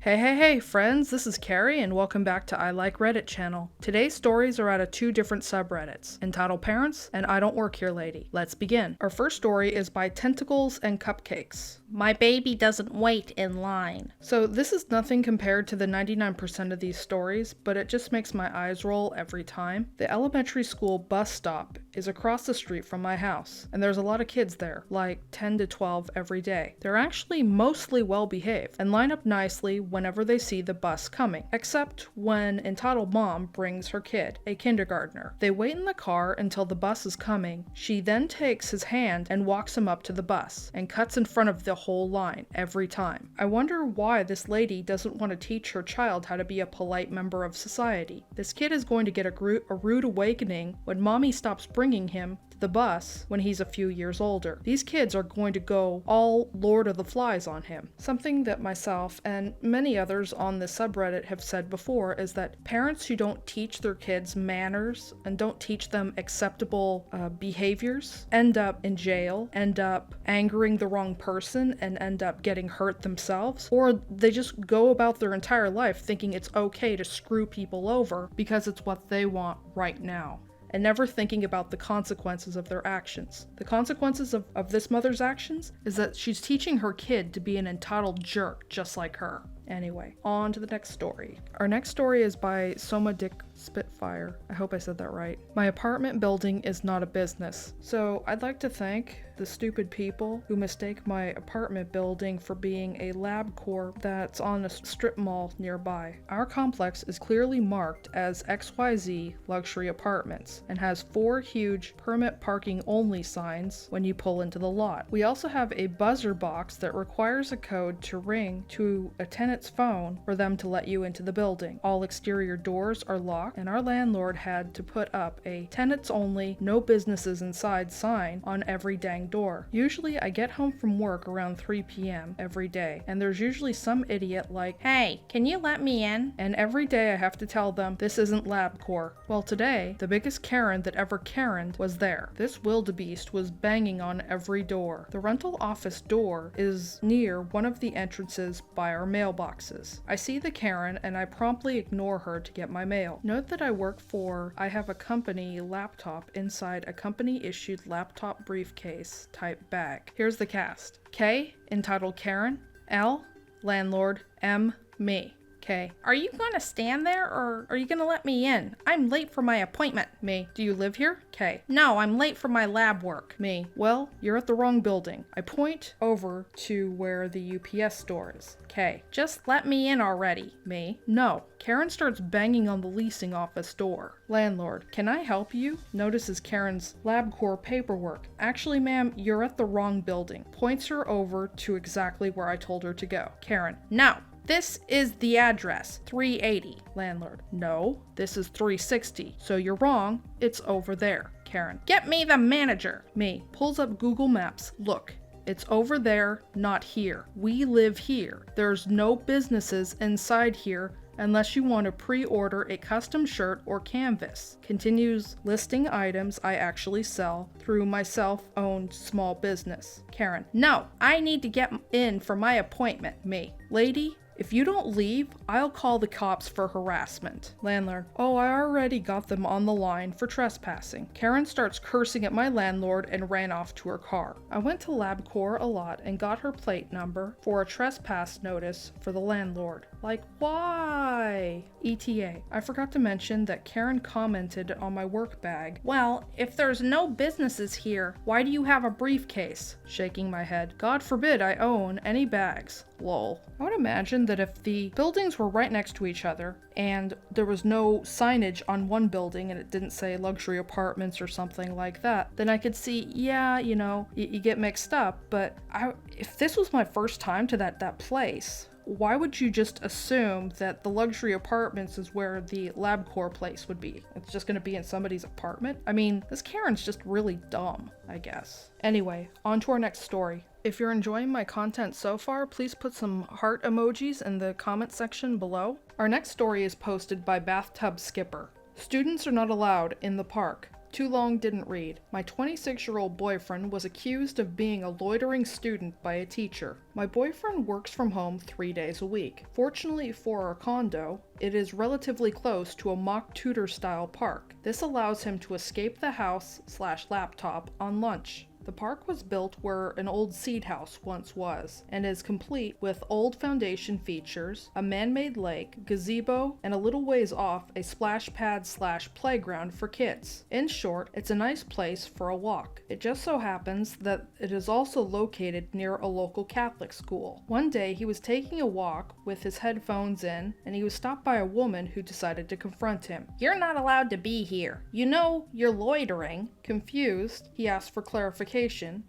Hey friends, this is Carrie and welcome back to I Like Reddit channel. Today's stories are out of two different subreddits, Entitled Parents and I Don't Work Here Lady. Let's begin. Our first story is by Tentacles and Cupcakes. My baby doesn't wait in line. So this is nothing compared to the 99% of these stories, but it just makes my eyes roll every time. The elementary school bus stop is across the street from my house, and there's a lot of kids there, like 10 to 12 every day. They're actually mostly well behaved and line up nicely whenever they see the bus coming, except when entitled mom brings her kid, a kindergartner. They wait in the car until the bus is coming. She then takes his hand and walks him up to the bus and cuts in front of the whole line every time. I wonder why this lady doesn't want to teach her child how to be a polite member of society. This kid is going to get a rude awakening when mommy stops bringing him to the bus when he's a few years older. These kids are going to go all Lord of the Flies on him. Something that myself and many others on this subreddit have said before is that parents who don't teach their kids manners and don't teach them acceptable behaviors end up in jail, end up angering the wrong person, and end up getting hurt themselves, or they just go about their entire life thinking it's okay to screw people over because it's what they want right now, and never thinking about the consequences of their actions. The consequences of this mother's actions is that she's teaching her kid to be an entitled jerk just like her. Anyway, on to the next story. Our next story is by Soma Dick Spitfire. I hope I said that right. My apartment building is not a business. So I'd like to thank the stupid people who mistake my apartment building for being a LabCorp that's on a strip mall nearby. Our complex is clearly marked as XYZ luxury apartments and has 4 huge permit parking only signs when you pull into the lot. We also have a buzzer box that requires a code to ring to a tenant's phone for them to let you into the building. All exterior doors are locked, and our landlord had to put up a tenants only, no businesses inside sign on every dang door. Usually I get home from work around 3 p.m. every day, and there's usually some idiot like, "Hey, can you let me in?" And every day I have to tell them this isn't LabCorp. Well, today, the biggest Karen that ever Karen'd was there. This wildebeest was banging on every door. The rental office door is near one of the entrances by our mailboxes. I see the Karen and I promptly ignore her to get my mail. Note that I have a company laptop inside a company issued laptop briefcase type bag. Here's the cast. K, entitled Karen. L, landlord. M, me. K. Are you gonna stand there or are you gonna let me in? I'm late for my appointment. Me. Do you live here? K. No, I'm late for my lab work. Me. Well, you're at the wrong building. I point over to where the UPS store is. K. Just let me in already. Me. No. Karen starts banging on the leasing office door. Landlord. Can I help you? Notices Karen's LabCorp paperwork. Actually, ma'am, you're at the wrong building. Points her over to exactly where I told her to go. Karen. No. This is the address, 380. Landlord. No, this is 360. So you're wrong. It's over there. Karen. Get me the manager. Me. Pulls up Google Maps. Look. It's over there, not here. We live here. There's no businesses inside here unless you want to pre-order a custom shirt or canvas. Continues listing items I actually sell through my self-owned small business. Karen. No, I need to get in for my appointment. Me. Lady, if you don't leave, I'll call the cops for harassment. Landlord. Oh, I already got them on the line for trespassing. Karen starts cursing at my landlord and ran off to her car. I went to LabCorp a lot and got her plate number for a trespass notice for the landlord. Like, why? ETA. I forgot to mention that Karen commented on my work bag. Well, if there's no businesses here, why do you have a briefcase? Shaking my head. God forbid I own any bags. Lol. I would imagine that if the buildings were right next to each other and there was no signage on one building and it didn't say luxury apartments or something like that, then I could see, yeah, you know, you get mixed up. But if this was my first time to that place, why would you just assume that the luxury apartments is where the LabCorp place would be? It's just going to be in somebody's apartment? I mean, this Karen's just really dumb, I guess. Anyway, on to our next story. If you're enjoying my content so far, please put some heart emojis in the comment section below. Our next story is posted by Bathtub Skipper. Students are not allowed in the park. Too long didn't read. My 26-year-old boyfriend was accused of being a loitering student by a teacher. My boyfriend works from home 3 days a week. Fortunately for our condo, it is relatively close to a mock tutor-style park. This allows him to escape the house/laptop on lunch. The park was built where an old seed house once was, and is complete with old foundation features, a man-made lake, gazebo, and a little ways off a splash pad/playground for kids. In short, it's a nice place for a walk. It just so happens that it is also located near a local Catholic school. One day he was taking a walk with his headphones in, and he was stopped by a woman who decided to confront him. You're not allowed to be here. You know, you're loitering. Confused, he asked for clarification,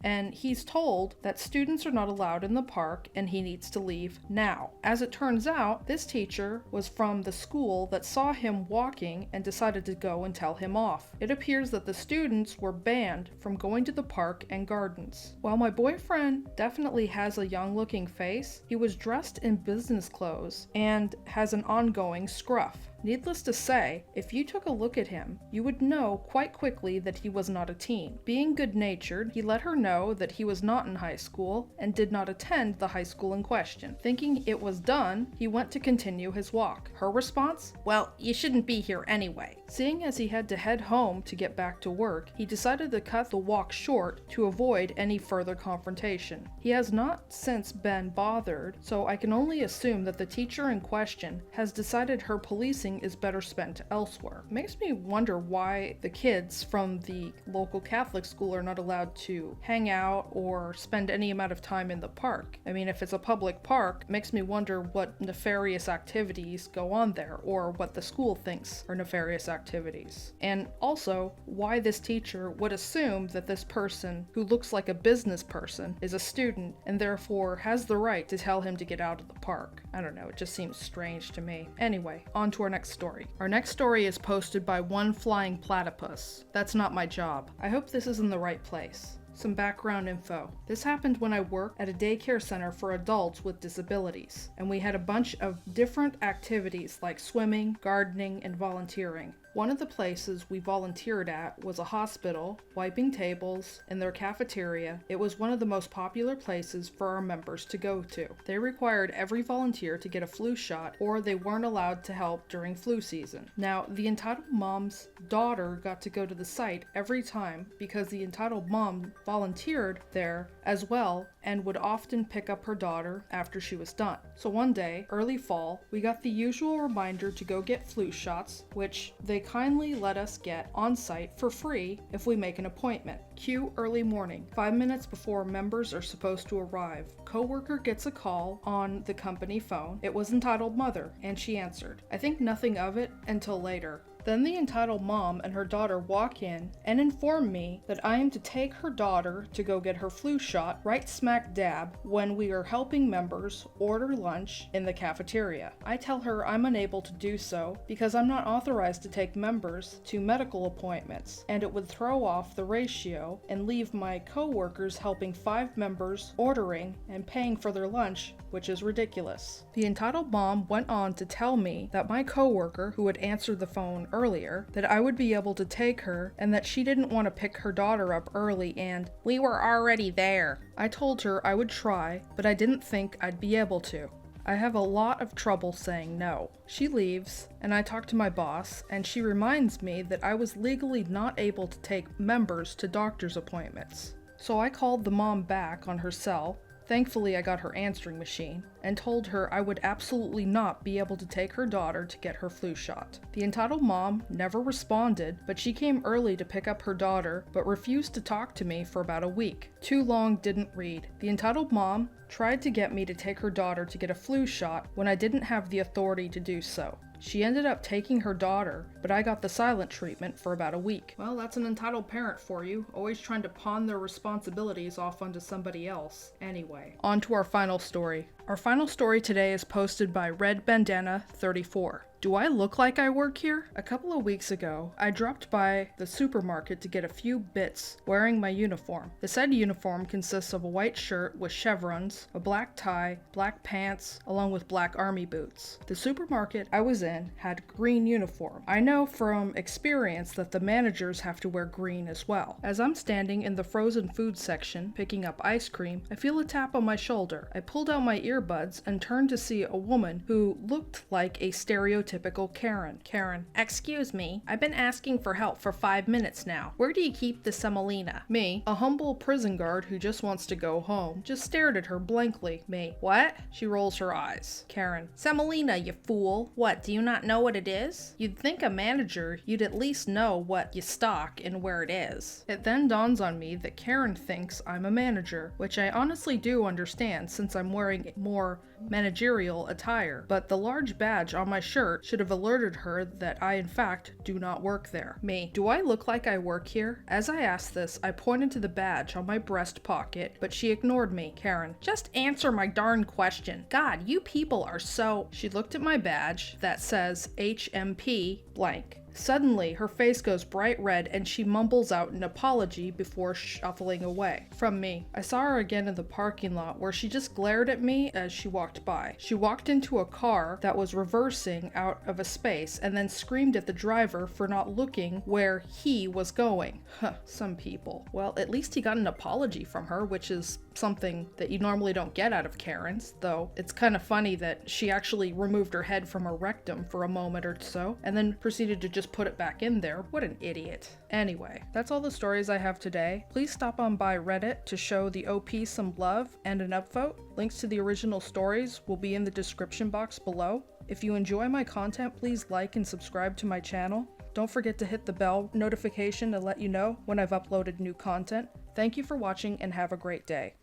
and he's told that students are not allowed in the park and he needs to leave now. As it turns out, this teacher was from the school that saw him walking and decided to go and tell him off. It appears that the students were banned from going to the park and gardens. While my boyfriend definitely has a young-looking face, he was dressed in business clothes and has an ongoing scruff. Needless to say, if you took a look at him, you would know quite quickly that he was not a teen. Being good-natured, he let her know that he was not in high school and did not attend the high school in question. Thinking it was done, he went to continue his walk. Her response? Well, you shouldn't be here anyway. Seeing as he had to head home to get back to work, he decided to cut the walk short to avoid any further confrontation. He has not since been bothered, so I can only assume that the teacher in question has decided her policing is better spent elsewhere. It makes me wonder why the kids from the local Catholic school are not allowed to hang out or spend any amount of time in the park. I mean, if it's a public park, it makes me wonder what nefarious activities go on there, or what the school thinks are nefarious activities. And also, why this teacher would assume that this person, who looks like a business person, is a student and therefore has the right to tell him to get out of the park. I don't know, it just seems strange to me. Anyway, on to our next story. Our next story is posted by One Flying Platypus. That's not my job. I hope this is in the right place. Some background info. This happened when I worked at a daycare center for adults with disabilities, and we had a bunch of different activities like swimming, gardening, and volunteering. One of the places we volunteered at was a hospital, wiping tables, in their cafeteria. It was one of the most popular places for our members to go to. They required every volunteer to get a flu shot, or they weren't allowed to help during flu season. Now, the entitled mom's daughter got to go to the site every time because the entitled mom volunteered there as well and would often pick up her daughter after she was done. So one day, early fall, we got the usual reminder to go get flu shots, which they kindly let us get on site for free if we make an appointment. Cue early morning, 5 minutes before members are supposed to arrive. Coworker gets a call on the company phone. It was entitled mother, and she answered. I think nothing of it until later. Then the entitled mom and her daughter walk in and inform me that I am to take her daughter to go get her flu shot right smack dab when we are helping members order lunch in the cafeteria. I tell her I'm unable to do so because I'm not authorized to take members to medical appointments, and it would throw off the ratio and leave my co-workers helping 5 members ordering and paying for their lunch, which is ridiculous. The entitled mom went on to tell me that my co-worker, who had answered the phone earlier, that I would be able to take her and that she didn't want to pick her daughter up early, and we were already there. I told her I would try, but I didn't think I'd be able to. I have a lot of trouble saying no. She leaves, and I talk to my boss, and she reminds me that I was legally not able to take members to doctor's appointments. So I called the mom back on her cell. Thankfully, I got her answering machine and told her I would absolutely not be able to take her daughter to get her flu shot. The entitled mom never responded, but she came early to pick up her daughter, but refused to talk to me for about a week. Too long didn't read. The entitled mom tried to get me to take her daughter to get a flu shot when I didn't have the authority to do so. She ended up taking her daughter, but I got the silent treatment for about a week. Well, that's an entitled parent for you, always trying to pawn their responsibilities off onto somebody else. Anyway, on to our final story. Our final story today is posted by Red Bandana 34. Do I look like I work here? A couple of weeks ago, I dropped by the supermarket to get a few bits wearing my uniform. The said uniform consists of a white shirt with chevrons, a black tie, black pants, along with black army boots. The supermarket I was in had green uniform. I know from experience that the managers have to wear green as well. As I'm standing in the frozen food section picking up ice cream, I feel a tap on my shoulder. I pulled out my earbuds and turned to see a woman who looked like a stereotypical Karen. Karen, excuse me. I've been asking for help for 5 minutes now. Where do you keep the semolina? Me, a humble prison guard who just wants to go home, just stared at her blankly. Me, what? She rolls her eyes. Karen, semolina, you fool. What, do you not know what it is? You'd think a manager, you'd at least know what you stock and where it is. It then dawns on me that Karen thinks I'm a manager, which I honestly do understand since I'm wearing more managerial attire, but the large badge on my shirt should have alerted her that I in fact do not work there. Me, Do I look like I work here? As I asked this, I pointed to the badge on my breast pocket, but she ignored me. Karen, just answer my darn question. God, you people are so... She looked at my badge that says HMP blank. Suddenly, her face goes bright red and she mumbles out an apology before shuffling away from me. I saw her again in the parking lot where she just glared at me as she walked by. She walked into a car that was reversing out of a space and then screamed at the driver for not looking where he was going. Huh, some people. Well, at least he got an apology from her, which is something that you normally don't get out of Karens, though it's kind of funny that she actually removed her head from her rectum for a moment or so and then proceeded to just put it back in there. What an idiot. Anyway, that's all the stories I have today. Please stop on by Reddit to show the OP some love and an upvote. Links to the original stories will be in the description box below. If you enjoy my content, please like and subscribe to my channel. Don't forget to hit the bell notification to let you know when I've uploaded new content. Thank you for watching and have a great day.